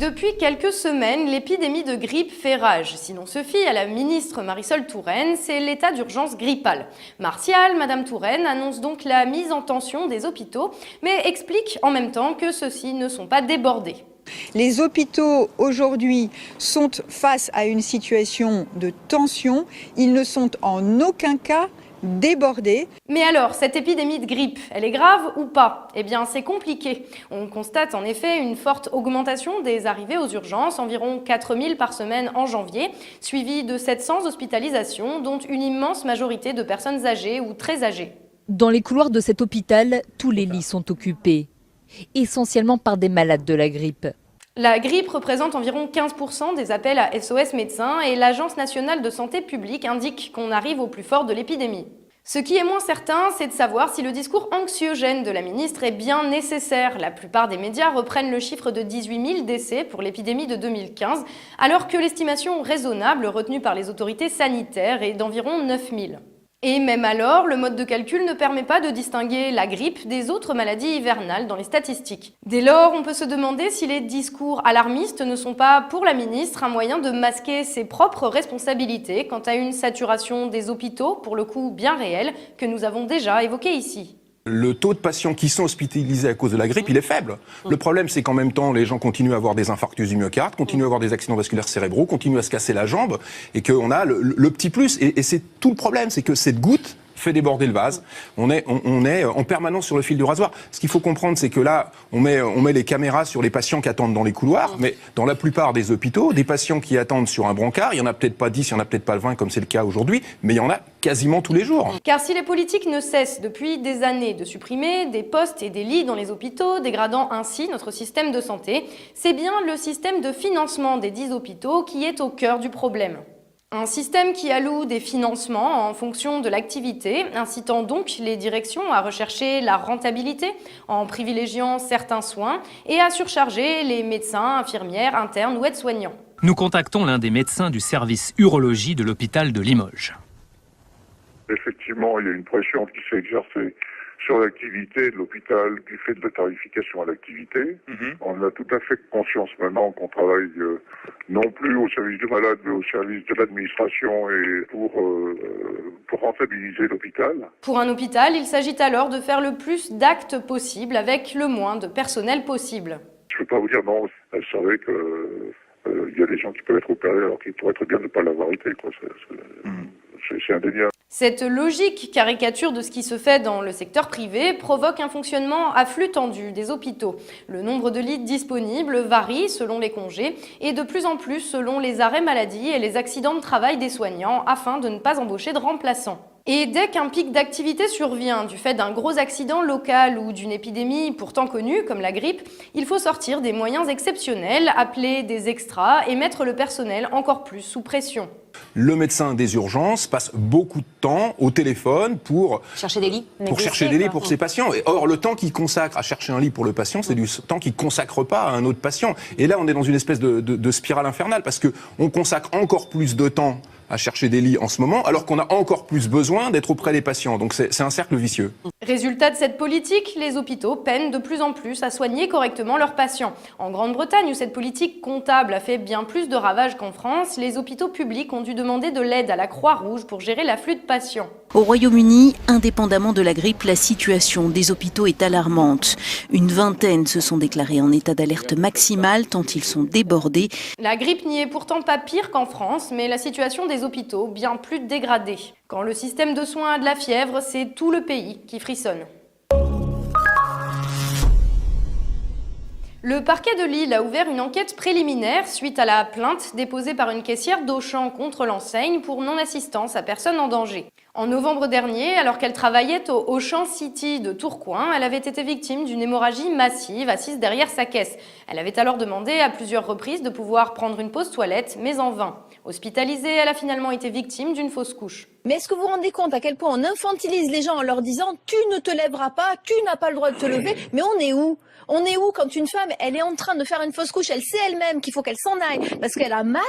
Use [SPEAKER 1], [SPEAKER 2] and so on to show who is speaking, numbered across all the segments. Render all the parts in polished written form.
[SPEAKER 1] Depuis quelques semaines, l'épidémie de grippe fait rage. Si l'on se fie à la ministre Marisol Touraine, c'est l'état d'urgence grippal. Martial, Madame Touraine, annonce donc la mise en tension des hôpitaux, mais explique en même temps que ceux-ci ne sont pas débordés.
[SPEAKER 2] Les hôpitaux aujourd'hui sont face à une situation de tension. Ils ne sont en aucun cas débordés.
[SPEAKER 1] Mais alors, cette épidémie de grippe, elle est grave ou pas? Eh bien, c'est compliqué. On constate en effet une forte augmentation des arrivées aux urgences, environ 4000 par semaine en janvier, suivi de 700 hospitalisations, dont une immense majorité de personnes âgées ou très âgées.
[SPEAKER 3] Dans les couloirs de cet hôpital, tous les lits sont occupés, essentiellement par des malades de la grippe.
[SPEAKER 1] La grippe représente environ 15% des appels à SOS médecins et l'Agence nationale de santé publique indique qu'on arrive au plus fort de l'épidémie. Ce qui est moins certain, c'est de savoir si le discours anxiogène de la ministre est bien nécessaire. La plupart des médias reprennent le chiffre de 18 000 décès pour l'épidémie de 2015, alors que l'estimation raisonnable retenue par les autorités sanitaires est d'environ 9 000. Et même alors, le mode de calcul ne permet pas de distinguer la grippe des autres maladies hivernales dans les statistiques. Dès lors, on peut se demander si les discours alarmistes ne sont pas, pour la ministre, un moyen de masquer ses propres responsabilités quant à une saturation des hôpitaux, pour le coup bien réelle, que nous avons déjà évoquée ici.
[SPEAKER 4] Le taux de patients qui sont hospitalisés à cause de la grippe, il est faible. Le problème, c'est qu'en même temps, les gens continuent à avoir des infarctus du myocarde, continuent à avoir des accidents vasculaires cérébraux, continuent à se casser la jambe, et qu'on a le petit plus. Et c'est tout le problème, c'est que cette goutte fait déborder le vase. On est en permanence sur le fil du rasoir. Ce qu'il faut comprendre, c'est que là, on met les caméras sur les patients qui attendent dans les couloirs, mais dans la plupart des hôpitaux, des patients qui attendent sur un brancard, il y en a peut-être pas 10, il y en a peut-être pas 20 comme c'est le cas aujourd'hui, mais il y en a quasiment tous les jours.
[SPEAKER 1] Car si les politiques ne cessent depuis des années de supprimer des postes et des lits dans les hôpitaux, dégradant ainsi notre système de santé, c'est bien le système de financement des 10 hôpitaux qui est au cœur du problème. Un système qui alloue des financements en fonction de l'activité, incitant donc les directions à rechercher la rentabilité en privilégiant certains soins et à surcharger les médecins, infirmières, internes ou aides-soignants.
[SPEAKER 5] Nous contactons l'un des médecins du service urologie de l'hôpital de Limoges.
[SPEAKER 6] Effectivement, il y a une pression qui s'est exercée sur l'activité de l'hôpital du fait de la tarification à l'activité. On a tout à fait conscience maintenant qu'on travaille non plus au service du malade, mais au service de l'administration et pour rentabiliser l'hôpital.
[SPEAKER 1] Pour un hôpital, il s'agit alors de faire le plus d'actes possible avec le moins de personnel possible.
[SPEAKER 6] Je ne peux pas vous dire non, elle savait qu'il y a des gens qui peuvent être opérés alors qu'ils pourraient très bien ne pas l'avoir été. C'est indéniable.
[SPEAKER 1] Cette logique caricature de ce qui se fait dans le secteur privé provoque un fonctionnement à flux tendu des hôpitaux. Le nombre de lits disponibles varie selon les congés et de plus en plus selon les arrêts maladie et les accidents de travail des soignants afin de ne pas embaucher de remplaçants. Et dès qu'un pic d'activité survient du fait d'un gros accident local ou d'une épidémie pourtant connue comme la grippe, il faut sortir des moyens exceptionnels, appeler des extras et mettre le personnel encore plus sous pression.
[SPEAKER 4] Le médecin des urgences passe beaucoup de temps au téléphone pour
[SPEAKER 7] chercher des lits.
[SPEAKER 4] Pour chercher des lits pour ses patients. Et or, le temps qu'il consacre à chercher un lit pour le patient, c'est du temps qu'il ne consacre pas à un autre patient. Et là, on est dans une espèce de spirale infernale parce qu'on consacre encore plus de temps à chercher des lits en ce moment, alors qu'on a encore plus besoin d'être auprès des patients. Donc c'est un cercle vicieux.
[SPEAKER 1] Résultat de cette politique, les hôpitaux peinent de plus en plus à soigner correctement leurs patients. En Grande-Bretagne, où cette politique comptable a fait bien plus de ravages qu'en France, les hôpitaux publics ont dû demander de l'aide à la Croix-Rouge pour gérer l'afflux de patients.
[SPEAKER 8] Au Royaume-Uni, indépendamment de la grippe, la situation des hôpitaux est alarmante. Une vingtaine se sont déclarés en état d'alerte maximale tant ils sont débordés.
[SPEAKER 1] La grippe n'y est pourtant pas pire qu'en France, mais la situation des hôpitaux bien plus dégradée. Quand le système de soins a de la fièvre, c'est tout le pays qui frissonne. Le parquet de Lille a ouvert une enquête préliminaire suite à la plainte déposée par une caissière d'Auchan contre l'enseigne pour non-assistance à personne en danger. En novembre dernier, alors qu'elle travaillait au Auchan City de Tourcoing, elle avait été victime d'une hémorragie massive assise derrière sa caisse. Elle avait alors demandé à plusieurs reprises de pouvoir prendre une pause toilette, mais en vain. Hospitalisée, elle a finalement été victime d'une fausse couche.
[SPEAKER 9] Mais est-ce que vous vous rendez compte à quel point on infantilise les gens en leur disant « tu ne te lèveras pas, tu n'as pas le droit de te lever », mais on est où ? On est où quand une femme, elle est en train de faire une fausse couche, elle sait elle-même qu'il faut qu'elle s'en aille parce qu'elle a mal,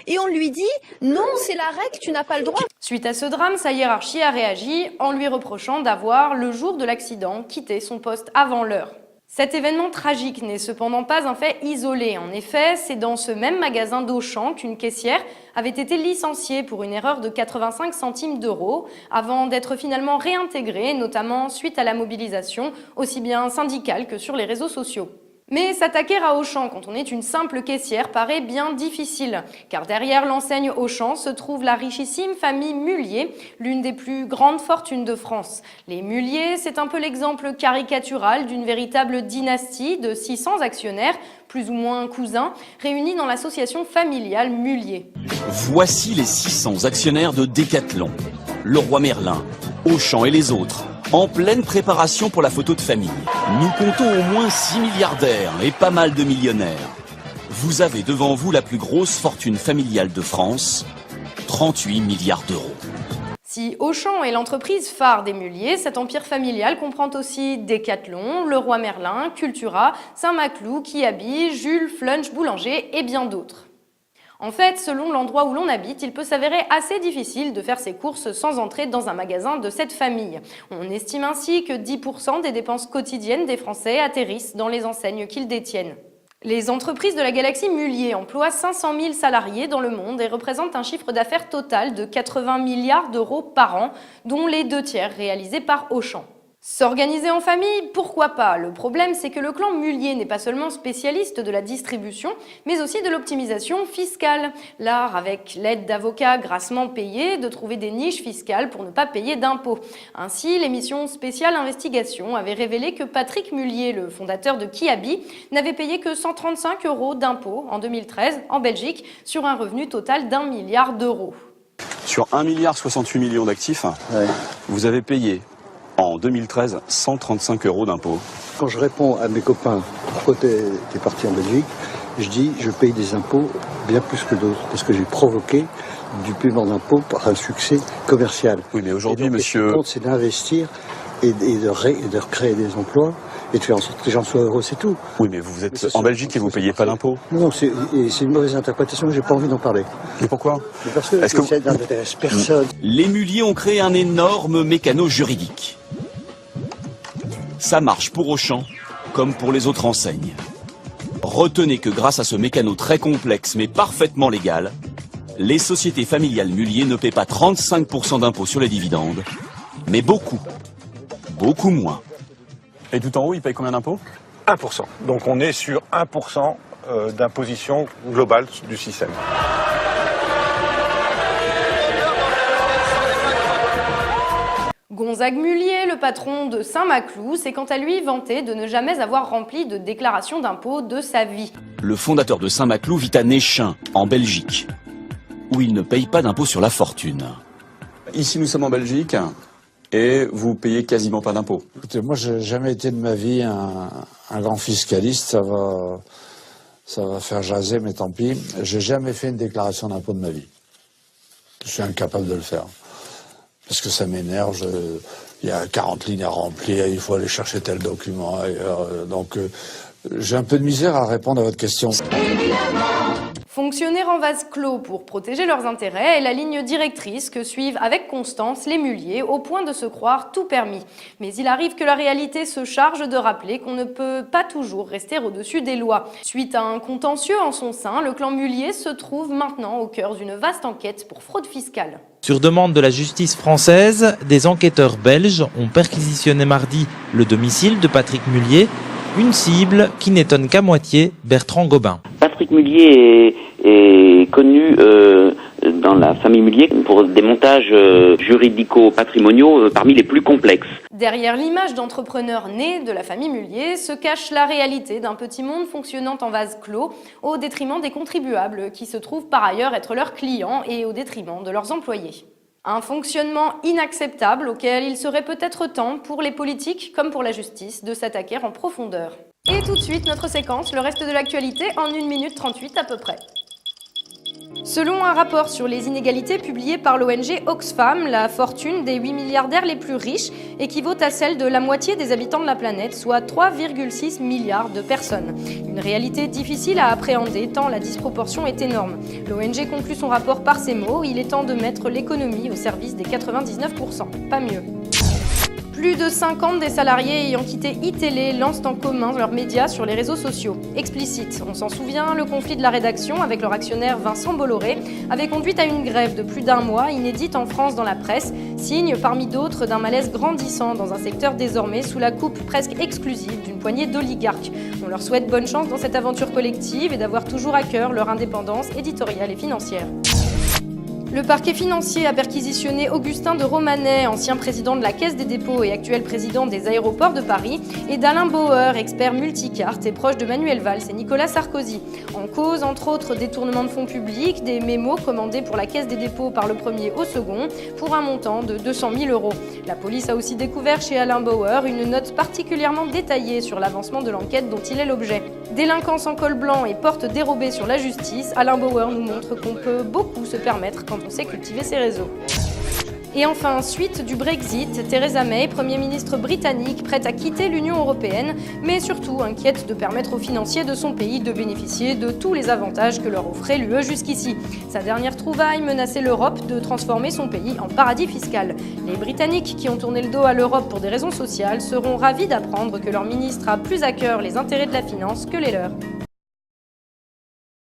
[SPEAKER 9] et on lui dit « non, c'est la règle, tu n'as pas le droit ».
[SPEAKER 1] Suite à ce drame, sa hiérarchie a réagi en lui reprochant d'avoir, le jour de l'accident, quitté son poste avant l'heure. Cet événement tragique n'est cependant pas un fait isolé. En effet, c'est dans ce même magasin d'Auchan qu'une caissière avait été licenciée pour une erreur de 85 centimes d'euros avant d'être finalement réintégrée, notamment suite à la mobilisation aussi bien syndicale que sur les réseaux sociaux. Mais s'attaquer à Auchan quand on est une simple caissière paraît bien difficile, car derrière l'enseigne Auchan se trouve la richissime famille Mullier, l'une des plus grandes fortunes de France. Les Mullier, c'est un peu l'exemple caricatural d'une véritable dynastie de 600 actionnaires, plus ou moins cousins, réunis dans l'association familiale Mullier.
[SPEAKER 7] Voici les 600 actionnaires de Decathlon, Leroy Merlin, Auchan et les autres. En pleine préparation pour la photo de famille. Nous comptons au moins 6 milliardaires et pas mal de millionnaires. Vous avez devant vous la plus grosse fortune familiale de France, 38 milliards d'euros.
[SPEAKER 1] Si Auchan est l'entreprise phare des Mullier, cet empire familial comprend aussi Decathlon, Leroy Merlin, Cultura, Saint-Maclou, Kiabi, Jules, Flunch, Boulanger et bien d'autres. En fait, selon l'endroit où l'on habite, il peut s'avérer assez difficile de faire ses courses sans entrer dans un magasin de cette famille. On estime ainsi que 10% des dépenses quotidiennes des Français atterrissent dans les enseignes qu'ils détiennent. Les entreprises de la galaxie Mullier emploient 500 000 salariés dans le monde et représentent un chiffre d'affaires total de 80 milliards d'euros par an, dont les 2/3 réalisés par Auchan. S'organiser en famille, pourquoi pas? Le problème, c'est que le clan Mullier n'est pas seulement spécialiste de la distribution, mais aussi de l'optimisation fiscale. L'art, avec l'aide d'avocats grassement payés, de trouver des niches fiscales pour ne pas payer d'impôts. Ainsi, l'émission spéciale Investigation avait révélé que Patrick Mullier, le fondateur de Kiabi, n'avait payé que 135 € d'impôts en 2013 en Belgique, sur un revenu total d'1 milliard d'euros.
[SPEAKER 10] Sur 1,68 milliard d'actifs, vous avez payé en 2013, 135 € d'impôts.
[SPEAKER 11] Quand je réponds à mes copains, pourquoi t'es parti en Belgique, je dis je paye des impôts bien plus que d'autres, parce que j'ai provoqué du paiement d'impôts par un succès commercial.
[SPEAKER 10] Oui, mais aujourd'hui, monsieur...
[SPEAKER 11] Ce qui compte, c'est d'investir et de recréer des emplois et de faire en sorte que les gens soient heureux, c'est tout.
[SPEAKER 10] Oui, mais vous êtes en Belgique et vous ne payez pas d'impôts.
[SPEAKER 11] Non, c'est une mauvaise interprétation, j'ai pas envie d'en parler.
[SPEAKER 10] Et pourquoi?
[SPEAKER 11] Parce que ça n'intéresse personne.
[SPEAKER 7] Les Mullier ont créé un énorme mécano juridique. Ça marche pour Auchan, comme pour les autres enseignes. Retenez que grâce à ce mécano très complexe mais parfaitement légal, les sociétés familiales Mullier ne paient pas 35% d'impôts sur les dividendes, mais beaucoup moins.
[SPEAKER 10] Et tout en haut, ils payent combien d'impôts?
[SPEAKER 12] 1%. Donc on est sur 1% d'imposition globale du système.
[SPEAKER 1] Gonzague Mullier, le patron de Saint-Maclou, s'est quant à lui vanté de ne jamais avoir rempli de déclaration d'impôt de sa vie.
[SPEAKER 7] Le fondateur de Saint-Maclou vit à Néchin, en Belgique, où il ne paye pas d'impôt sur la fortune.
[SPEAKER 10] Ici, nous sommes en Belgique et vous payez quasiment pas d'impôts.
[SPEAKER 13] Écoutez, moi, j'ai jamais été de ma vie un grand fiscaliste. Ça va faire jaser, mais tant pis. J'ai jamais fait une déclaration d'impôt de ma vie. Je suis incapable de le faire. Parce que ça m'énerve, il y a 40 lignes à remplir, il faut aller chercher tel document ailleurs. Donc j'ai un peu de misère à répondre à votre question.
[SPEAKER 1] Fonctionner en vase clos pour protéger leurs intérêts est la ligne directrice que suivent avec constance les Mullier, au point de se croire tout permis. Mais il arrive que la réalité se charge de rappeler qu'on ne peut pas toujours rester au-dessus des lois. Suite à un contentieux en son sein, le clan Mullier se trouve maintenant au cœur d'une vaste enquête pour fraude fiscale.
[SPEAKER 14] Sur demande de la justice française, des enquêteurs belges ont perquisitionné mardi le domicile de Patrick Mullier, une cible qui n'étonne qu'à moitié Bertrand Gobin.
[SPEAKER 15] Patrick Mullier est connu dans la famille Mullier pour des montages juridico-patrimoniaux parmi les plus complexes.
[SPEAKER 1] Derrière l'image d'entrepreneur né de la famille Mullier se cache la réalité d'un petit monde fonctionnant en vase clos au détriment des contribuables qui se trouvent par ailleurs être leurs clients et au détriment de leurs employés. Un fonctionnement inacceptable auquel il serait peut-être temps pour les politiques comme pour la justice de s'attaquer en profondeur. Et tout de suite, notre séquence, le reste de l'actualité en 1 minute 38 à peu près. Selon un rapport sur les inégalités publié par l'ONG Oxfam, la fortune des 8 milliardaires les plus riches équivaut à celle de la moitié des habitants de la planète, soit 3,6 milliards de personnes. Une réalité difficile à appréhender tant la disproportion est énorme. L'ONG conclut son rapport par ces mots: il est temps de mettre l'économie au service des 99%, pas mieux. Plus de 50 des salariés ayant quitté iTélé lancent en commun leurs médias sur les réseaux sociaux. Explicite, on s'en souvient, le conflit de la rédaction avec leur actionnaire Vincent Bolloré avait conduit à une grève de plus d'un mois, inédite en France dans la presse, signe parmi d'autres d'un malaise grandissant dans un secteur désormais sous la coupe presque exclusive d'une poignée d'oligarques. On leur souhaite bonne chance dans cette aventure collective et d'avoir toujours à cœur leur indépendance éditoriale et financière. Le parquet financier a perquisitionné Augustin de Romanet, ancien président de la Caisse des dépôts et actuel président des aéroports de Paris, et d'Alain Bauer, expert multicarte et proche de Manuel Valls et Nicolas Sarkozy. En cause, entre autres, détournement de fonds publics, des mémos commandés pour la Caisse des dépôts par le premier au second, pour un montant de 200 000 €. La police a aussi découvert chez Alain Bauer une note particulièrement détaillée sur l'avancement de l'enquête dont il est l'objet. Délinquance en col blanc et porte dérobée sur la justice, Alain Bauer nous montre qu'on peut beaucoup se permettre quand on sait cultiver ses réseaux. Et enfin, suite du Brexit, Theresa May, Premier ministre britannique, prête à quitter l'Union européenne, mais surtout inquiète de permettre aux financiers de son pays de bénéficier de tous les avantages que leur offrait l'UE jusqu'ici. Sa dernière trouvaille menaçait l'Europe de transformer son pays en paradis fiscal. Les Britanniques, qui ont tourné le dos à l'Europe pour des raisons sociales, seront ravis d'apprendre que leur ministre a plus à cœur les intérêts de la finance que les leurs.